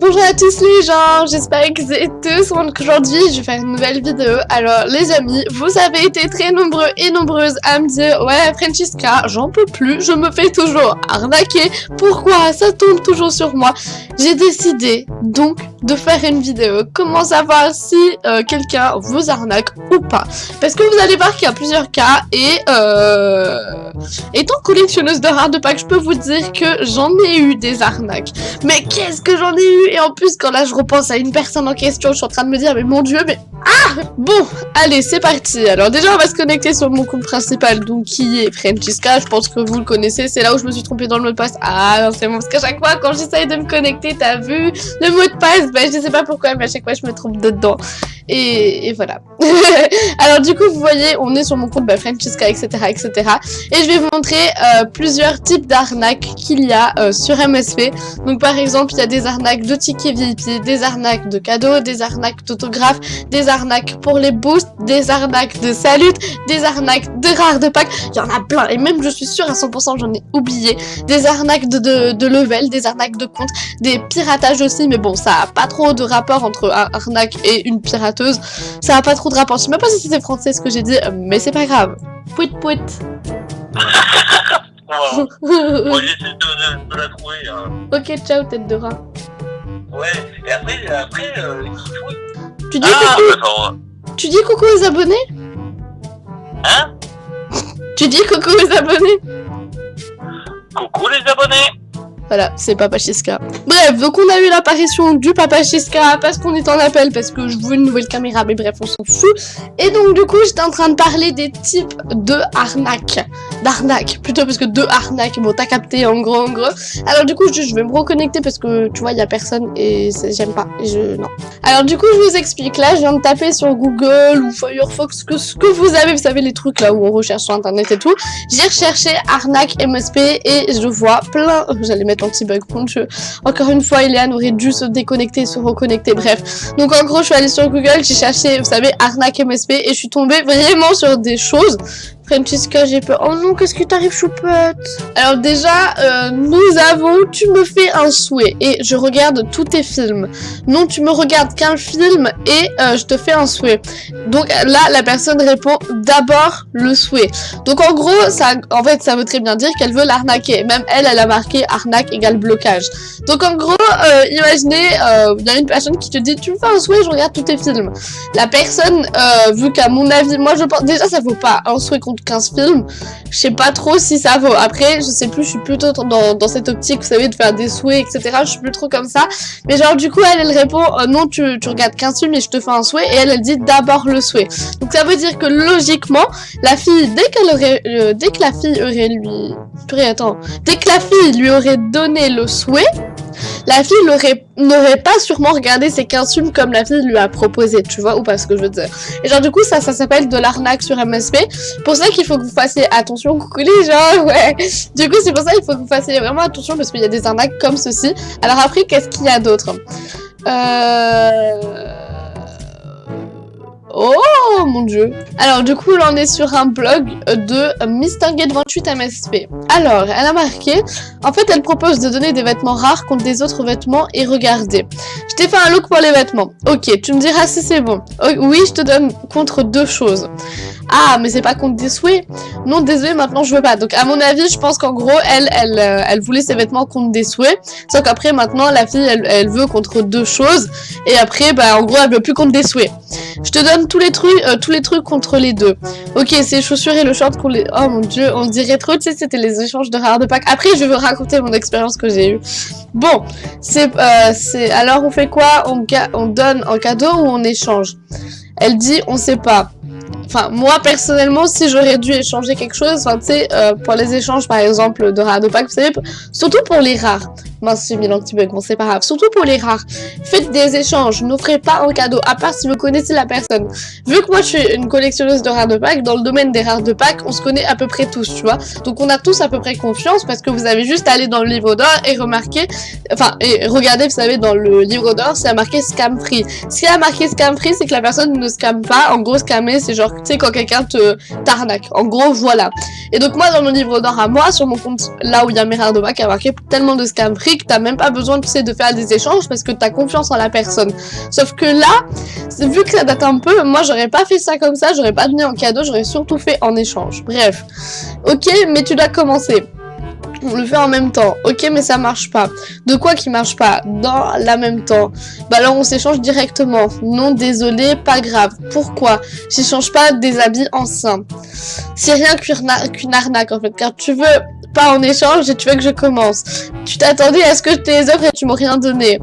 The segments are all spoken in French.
Bonjour à tous les gens, j'espère que vous êtes tous. Aujourd'hui, je vais faire une nouvelle vidéo. Alors les amis, vous avez été très nombreux et nombreuses à me dire ouais Francesca, j'en peux plus, je me fais toujours arnaquer. Pourquoi ça tombe toujours sur moi? J'ai décidé donc de faire une vidéo. Comment savoir si quelqu'un vous arnaque ou pas? Parce que vous allez voir qu'il y a plusieurs cas et étant collectionneuse de rares de packs, je peux vous dire que j'en ai eu des arnaques. Mais qu'est-ce que j'en ai eu? Et en plus, quand là je repense à une personne en question, je suis en train de me dire mais mon dieu, mais bon, allez, c'est parti. Alors déjà, on va se connecter sur mon compte principal, donc qui est Francesca. Je pense que vous le connaissez. C'est là où je me suis trompée dans le mot de passe. Ah non, c'est bon, parce qu'à chaque fois, quand j'essaye de me connecter, t'as vu le mot de passe, bah je sais pas pourquoi, mais à chaque fois, je me trompe dedans. Et voilà. Alors du coup, vous voyez, on est sur mon compte Francesca, etc., etc. Et je vais vous montrer plusieurs types d'arnaques qu'il y a sur MSP. Donc par exemple, il y a des arnaques de tickets VIP, des arnaques de cadeaux, des arnaques d'autographes, des arnaques pour les boosts, des arnaques de salut, des arnaques de rares de packs. Il y en a plein et même je suis sûre à 100% j'en ai oublié. Des arnaques de level, des arnaques de compte, des piratages aussi, mais bon, ça a pas trop de rapport entre arnaque et une pirateuse. Ça a pas trop de rapport. Je sais même pas si c'était français ce que j'ai dit, mais c'est pas grave. Pouit pouit. Wow. Bon, j'essaie de la trouver. Hein. Ok, ciao tête de rat. Ouais, et après Tu dis coucou. Tu dis coucou aux abonnés? Hein? Tu dis coucou aux abonnés? Coucou les abonnés. Voilà, c'est Papa Chiska. Bref, donc on a eu l'apparition du Papa Chiska parce qu'on est en appel, parce que je veux une nouvelle caméra, mais bref, on s'en fout. Et donc du coup, j'étais en train de parler des types de arnaques. D'arnaques, plutôt, parce que de arnaques, bon, t'as capté en gros. Alors du coup, je vais me reconnecter parce que, tu vois, il y a personne et j'aime pas. Non. Alors du coup, je vous explique. Là, je viens de taper sur Google ou Firefox, ce que vous avez, vous savez, les trucs là où on recherche sur Internet et tout. J'ai recherché arnaque MSP et je vois plein... J'allais mettre anti-bug pour le jeu. Encore une fois, Eliane aurait dû se déconnecter, se reconnecter, bref. Donc en gros, je suis allée sur Google, j'ai cherché, vous savez, arnaque MSP et je suis tombée vraiment sur des choses. Francesca, j'ai peur. Oh non, qu'est-ce qui t'arrive, choupette? Alors déjà, nous avons tu me fais un souhait et je regarde tous tes films. Non, tu me regardes qu'un film et je te fais un souhait. Donc là, la personne répond d'abord le souhait. Donc en gros, en fait, ça veut très bien dire qu'elle veut l'arnaquer. Même elle a marqué arnaque égale blocage. Donc en gros, imaginez, il y a une personne qui te dit tu me fais un souhait, je regarde tous tes films. La personne, vu qu'à mon avis, moi je pense déjà ça vaut pas un souhait contre 15 films, je sais pas trop si ça vaut. Après, je sais plus, je suis plutôt dans cette optique, vous savez, de faire des souhaits, etc. Je suis plus trop comme ça. Mais genre, du coup, elle répond, non, tu regardes 15 films et je te fais un souhait. Et elle dit d'abord le souhait. Donc, ça veut dire que logiquement, la fille, dès que la fille lui aurait donné le souhait, la fille n'aurait pas sûrement regardé ses 15 films comme la fille lui a proposé, tu vois, ou pas ce que je veux dire. Et genre du coup ça s'appelle de l'arnaque sur MSP. Pour ça qu'il faut que vous fassiez attention, coucou les gens, ouais. Du coup c'est pour ça qu'il faut que vous fassiez vraiment attention parce qu'il y a des arnaques comme ceci. Alors après qu'est-ce qu'il y a d'autre? Oh mon dieu. Alors du coup là on est sur un blog de Mr.Get28 MSP. Alors elle a marqué, en fait elle propose de donner des vêtements rares contre des autres vêtements et regardez. Je t'ai fait un look pour les vêtements. Ok, tu me diras si c'est bon. Oh, oui, je te donne contre deux choses. Ah mais c'est pas contre des souhaits. Non désolé, maintenant je veux pas. Donc à mon avis je pense qu'en gros elle voulait ses vêtements contre des souhaits. Sauf qu'après maintenant la fille elle veut contre deux choses. Et après bah en gros elle veut plus contre des souhaits. Je te donne tous les trucs contre les deux. Ok, c'est chaussures et le short contre les... Oh mon dieu, on dirait trop, tu sais, c'était les échanges de rares de packs. Après, je vais vous raconter mon expérience que j'ai eue. Bon, alors on fait quoi? On donne en cadeau ou on échange? Elle dit, on sait pas. Enfin, moi, personnellement, si j'aurais dû échanger quelque chose, enfin, tu sais, pour les échanges, par exemple, de rares de packs, vous savez, surtout pour les rares. Mince, j'ai mis l'anti-bug, bon, c'est pas grave. Surtout pour les rares. Faites des échanges, n'offrez pas un cadeau, à part si vous connaissez la personne. Vu que moi, je suis une collectionneuse de rares de packs, dans le domaine des rares de packs, on se connaît à peu près tous, tu vois. Donc, on a tous à peu près confiance, parce que vous avez juste à aller dans le livre d'or et remarquer, enfin, et regardez, vous savez, dans le livre d'or, c'est marqué scam free. Ce qui a marqué scam free, c'est que la personne ne scamme pas. En gros, scammer, c'est genre, tu sais, quand quelqu'un t'arnaque. En gros, voilà. Et donc, moi, dans mon livre d'or à moi, sur mon compte, là où il y a mes rares de packs, il y a marqué tellement de scam free. montrer que t'as même pas besoin, tu sais, de faire des échanges parce que t'as confiance en la personne. Sauf que là, vu que ça date un peu, moi j'aurais pas fait ça comme ça, j'aurais pas donné en cadeau, j'aurais surtout fait en échange. Bref, ok, mais tu dois commencer. On le fait en même temps. Ok, mais ça marche pas. De quoi qui marche pas? Dans la même temps. Bah alors on s'échange directement. Non, désolé, pas grave. Pourquoi? J'échange pas des habits anciens. C'est rien qu'une arnaque en fait. Car tu veux pas en échange et tu veux que je commence. Tu t'attendais à ce que je te les offre et tu m'as rien donné.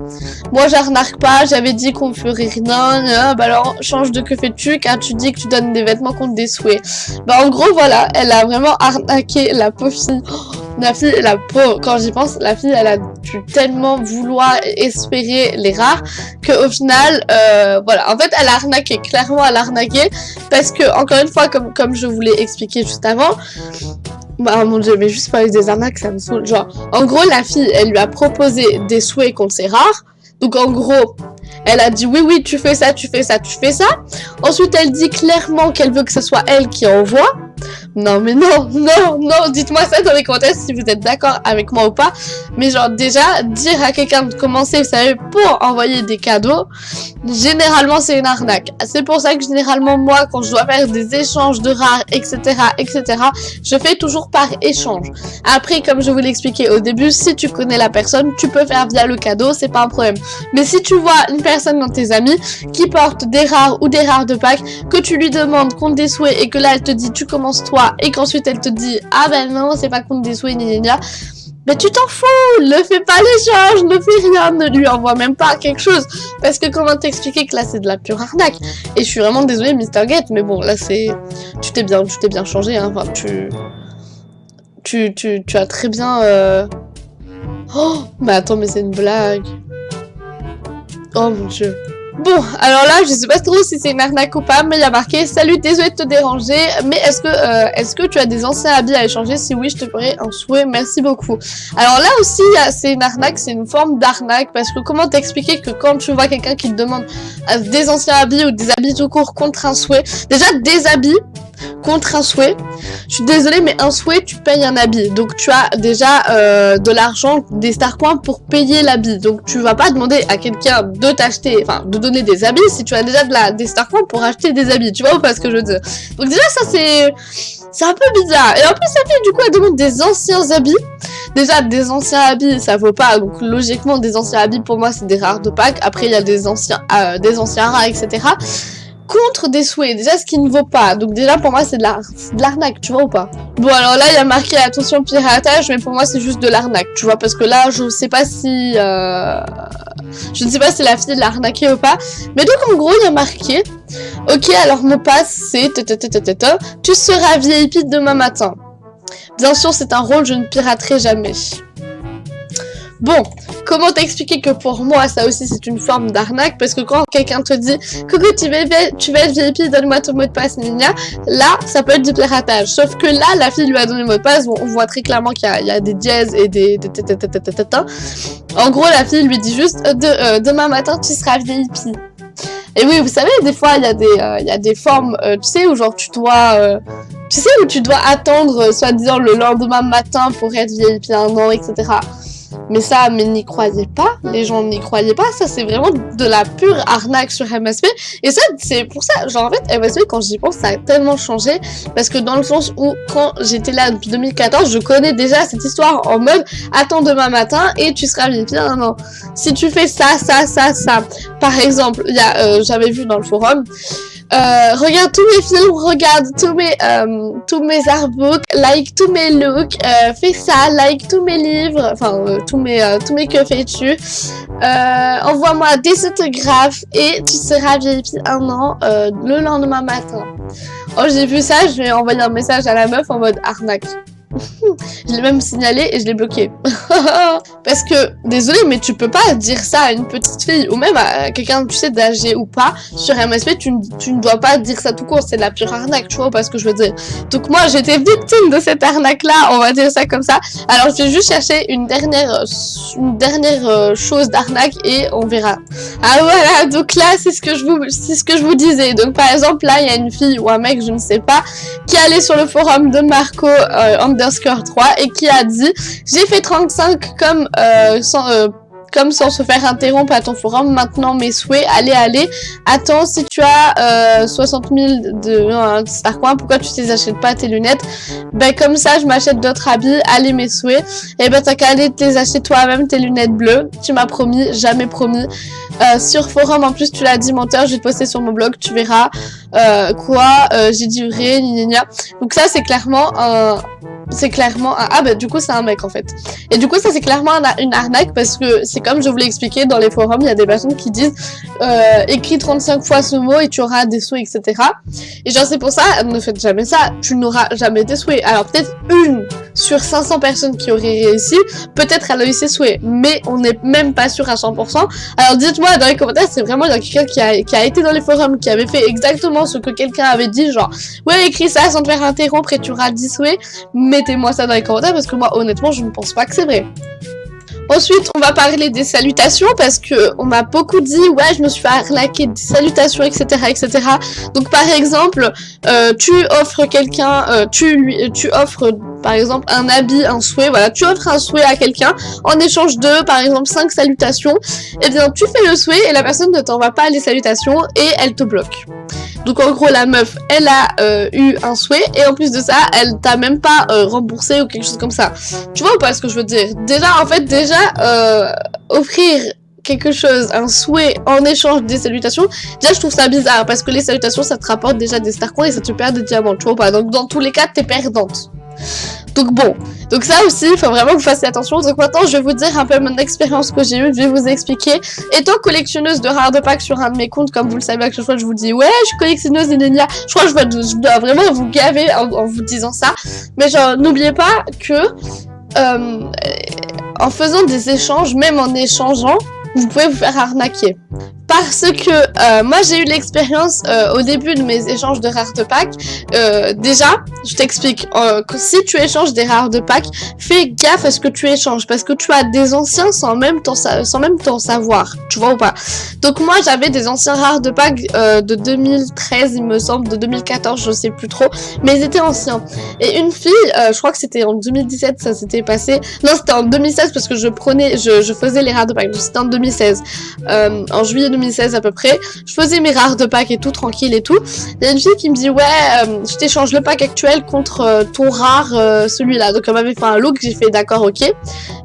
Moi j'arnaque pas, j'avais dit qu'on ferait rien. Bah alors change de que fais-tu car tu dis que tu donnes des vêtements contre des souhaits. Bah en gros voilà, elle a vraiment arnaqué la pauvre fille. La fille, la pauvre, quand j'y pense, la fille, elle a dû tellement vouloir espérer les rares qu'au final, voilà. En fait, elle a arnaqué, clairement, elle a arnaqué parce que, encore une fois, comme je vous l'ai expliqué juste avant, bah mon dieu, mais juste parler des arnaques, ça me saoule. Genre, en gros, la fille, elle lui a proposé des souhaits contre ses rares. Donc, en gros, elle a dit oui, tu fais ça, tu fais ça, tu fais ça. Ensuite, elle dit clairement qu'elle veut que ce soit elle qui envoie. Non mais non, dites-moi ça dans les commentaires si vous êtes d'accord avec moi ou pas. Mais genre déjà, dire à quelqu'un de commencer, vous savez, pour envoyer des cadeaux, généralement c'est une arnaque. C'est pour ça que généralement moi, quand je dois faire des échanges de rares, etc., je fais toujours par échange. Après, comme je vous l'ai expliqué au début, si tu connais la personne, tu peux faire via le cadeau, c'est pas un problème. Mais si tu vois une personne dans tes amis qui porte des rares ou des rares de Pâques, que tu lui demandes contre des souhaits et que là elle te dit tu commences toi et qu'ensuite elle te dit ah ben non c'est pas contre des souhaits mais tu t'en fous, ne fais pas l'échange, ne fais rien, ne lui envoie même pas quelque chose parce que comment t'expliquer que là c'est de la pure arnaque. Et je suis vraiment désolée Mr. Get, mais bon là c'est tu t'es bien changé hein. Enfin tu as très bien oh mais attends mais c'est une blague. Oh mon dieu. Bon, alors là, je sais pas trop si c'est une arnaque ou pas, mais il y a marqué « Salut, désolé de te déranger, mais est-ce que tu as des anciens habits à échanger? Si oui, je te ferai un souhait, merci beaucoup. » Alors là aussi, c'est une arnaque, c'est une forme d'arnaque, parce que comment t'expliquer que quand tu vois quelqu'un qui te demande des anciens habits ou des habits tout court contre un souhait, déjà des habits contre un souhait, je suis désolée mais un souhait tu payes un habit, donc tu as déjà de l'argent, des star coins pour payer l'habit, donc tu vas pas demander à quelqu'un de t'acheter, enfin de donner des habits si tu as déjà des star coins pour acheter des habits, tu vois ou pas ce que je veux dire. Donc déjà ça c'est un peu bizarre, et en plus ça fait du coup elle demande des anciens habits. Déjà des anciens habits ça vaut pas, donc logiquement des anciens habits pour moi c'est des rares de Pâques, après il y a des anciens rares etc. Contre des souhaits, déjà ce qui ne vaut pas, donc déjà pour moi c'est de l'arnaque, tu vois ou pas. Bon alors là il y a marqué attention piratage, mais pour moi c'est juste de l'arnaque, tu vois, parce que là je sais pas si je ne sais pas si la fille l'a arnaqué ou pas, mais donc en gros il y a marqué ok alors mot passe c'est tu seras VIP demain matin. Bien sûr c'est un rôle, je ne piraterai jamais. Bon, comment t'expliquer que pour moi ça aussi c'est une forme d'arnaque, parce que quand quelqu'un te dit coucou tu vas être VIP, donne-moi ton mot de passe, là ça peut être du piratage, sauf que là la fille lui a donné le mot de passe, bon, on voit très clairement qu'il y a des dièses et des en gros la fille lui dit juste demain matin tu seras VIP. Et oui vous savez des fois il y a des formes tu sais où genre tu dois attendre soi-disant le lendemain matin pour être VIP un an etc. Mais ça, n'y croyez pas, les gens n'y croyaient pas, ça c'est vraiment de la pure arnaque sur MSP, et ça c'est pour ça, genre en fait MSP quand j'y pense ça a tellement changé, parce que dans le sens où quand j'étais là depuis 2014, je connais déjà cette histoire en mode attends demain matin et tu seras VIP un an. Si tu fais ça, par exemple, j'avais vu dans le forum, regarde tous mes films, regarde tous mes artbooks, like tous mes looks, fais ça, like tous mes livres, enfin tous mes que fais-tu, envoie-moi des autographes et tu seras VIP un an le lendemain matin. Oh j'ai vu ça, je vais envoyer un message à la meuf en mode arnaque. Je l'ai même signalé et je l'ai bloqué. Parce que, désolé, mais tu peux pas dire ça à une petite fille ou même à quelqu'un, tu sais, d'âgé ou pas. Sur MSP, tu ne dois pas dire ça tout court, c'est de la pure arnaque, tu vois pas ce que je veux dire. Donc moi, j'étais victime de cette arnaque-là, on va dire ça comme ça. Alors, je vais juste chercher une dernière chose d'arnaque et on verra. Ah voilà, donc là, c'est ce que je vous disais. Donc par exemple, là, il y a une fille ou un mec, je ne sais pas, qui allait sur le forum de Marco _3 et qui a dit j'ai fait 35 comme sans se faire interrompre à ton forum. Maintenant mes souhaits, allez. Attends, si tu as 60 000 de Starcoin, pourquoi tu les achètes pas tes lunettes? Ben comme ça je m'achète d'autres habits, allez mes souhaits. Et ben t'as qu'à aller te les acheter toi-même tes lunettes bleues. Tu m'as promis, jamais promis. Sur forum en plus tu l'as dit menteur, je vais te poster sur mon blog, tu verras j'ai dit vrai, gna. Donc ça c'est clairement un... Ah bah du coup c'est un mec en fait. Et du coup ça c'est clairement une arnaque parce que c'est comme je vous l'ai expliqué dans les forums, il y a des personnes qui disent écris 35 fois ce mot et tu auras des souhaits, etc. Et genre c'est pour ça, ne faites jamais ça, tu n'auras jamais des souhaits. Alors peut-être une sur 500 personnes qui auraient réussi, peut-être elle a eu ses souhaits, mais on n'est même pas sûr à 100%. Alors dites-moi dans les commentaires, c'est vraiment il y a quelqu'un qui a été dans les forums, qui avait fait exactement ce que quelqu'un avait dit, genre ouais écris ça sans te faire interrompre et tu auras 10 souhaits. Mettez-moi ça dans les commentaires parce que moi honnêtement je ne pense pas que c'est vrai. Ensuite, on va parler des salutations parce que on m'a beaucoup dit ouais je me suis fait arnaquer des salutations etc. Donc par exemple tu offres quelqu'un, tu offres par exemple un habit, un souhait, voilà, tu offres un souhait à quelqu'un en échange de par exemple 5 salutations, et bien tu fais le souhait et la personne ne t'envoie pas les salutations et elle te bloque. Donc en gros la meuf elle a eu un souhait et en plus de ça elle t'a même pas remboursé ou quelque chose comme ça. Tu vois ou pas ce que je veux dire? Déjà offrir quelque chose, un souhait en échange des salutations, déjà je trouve ça bizarre parce que les salutations ça te rapporte déjà des Starcoins et ça te perd des diamants, tu vois ou pas? Donc dans tous les cas t'es perdante. Donc bon, donc ça aussi, il faut vraiment que vous fassiez attention. Donc maintenant, je vais vous dire un peu mon expérience que j'ai eue, je vais vous expliquer. Étant collectionneuse de rares de packs sur un de mes comptes, comme vous le savez à chaque fois, je vous dis, ouais, je suis collectionneuse et nénia. Je crois que je dois vraiment vous gaver en vous disant ça. Mais genre, n'oubliez pas que en faisant des échanges, même en échangeant, vous pouvez vous faire arnaquer. Parce que moi j'ai eu l'expérience au début de mes échanges de rares de packs. Déjà, je t'explique, que si tu échanges des rares de packs, fais gaffe à ce que tu échanges parce que tu as des anciens sans même ton savoir, tu vois ou pas? Donc moi j'avais des anciens rares de packs de 2013 il me semble, de 2014 je sais plus trop, mais ils étaient anciens. Et une fille, je crois que c'était en 2017 ça s'était passé, non c'était en 2016 parce que je faisais les rares de packs, donc c'était en 2016, en juillet 2016 à peu près, je faisais mes rares de pack et tout, tranquille et tout. Il y a une fille qui me dit ouais, je t'échange le pack actuel contre ton rare, celui-là. Donc elle m'avait fait un look, j'ai fait d'accord, ok.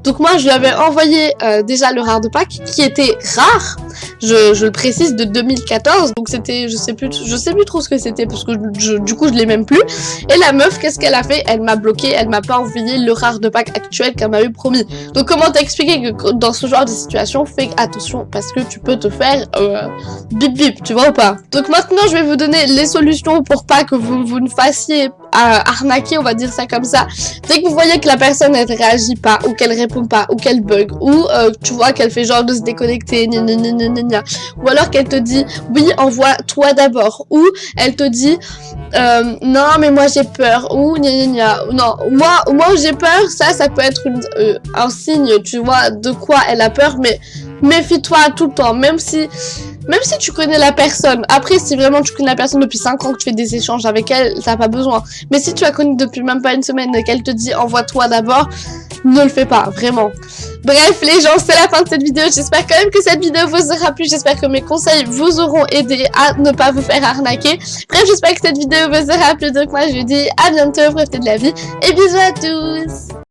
Donc moi je lui avais envoyé déjà le rare de pack qui était rare, je le précise, de 2014, donc c'était, je sais plus trop ce que c'était parce que du coup je l'ai même plus. Et la meuf, qu'est-ce qu'elle a fait? Elle m'a bloqué, elle m'a pas envoyé le rare de pack actuel qu'elle m'avait promis. Donc comment t'expliquer que dans ce genre de situation, fais attention parce que tu peux te faire bip bip, tu vois ou pas? Donc maintenant je vais vous donner les solutions pour pas que vous ne fassiez arnaquer, on va dire ça comme ça. Dès que vous voyez que la personne elle réagit pas ou qu'elle répond pas ou qu'elle bug ou tu vois qu'elle fait genre de se déconnecter ou alors qu'elle te dit oui envoie toi d'abord ou elle te dit non mais moi j'ai peur ou non moi j'ai peur, ça peut être un signe tu vois de quoi elle a peur, mais méfie-toi tout le temps, même si tu connais la personne. Après, si vraiment tu connais la personne depuis 5 ans, que tu fais des échanges avec elle, t'as pas besoin. Mais si tu la connais depuis même pas une semaine et qu'elle te dit envoie-toi d'abord, ne le fais pas, vraiment. Bref, les gens, c'est la fin de cette vidéo. J'espère quand même que cette vidéo vous aura plu. J'espère que mes conseils vous auront aidé à ne pas vous faire arnaquer. Bref, j'espère que cette vidéo vous aura plu. Donc moi, je vous dis à bientôt, profitez de la vie et bisous à tous.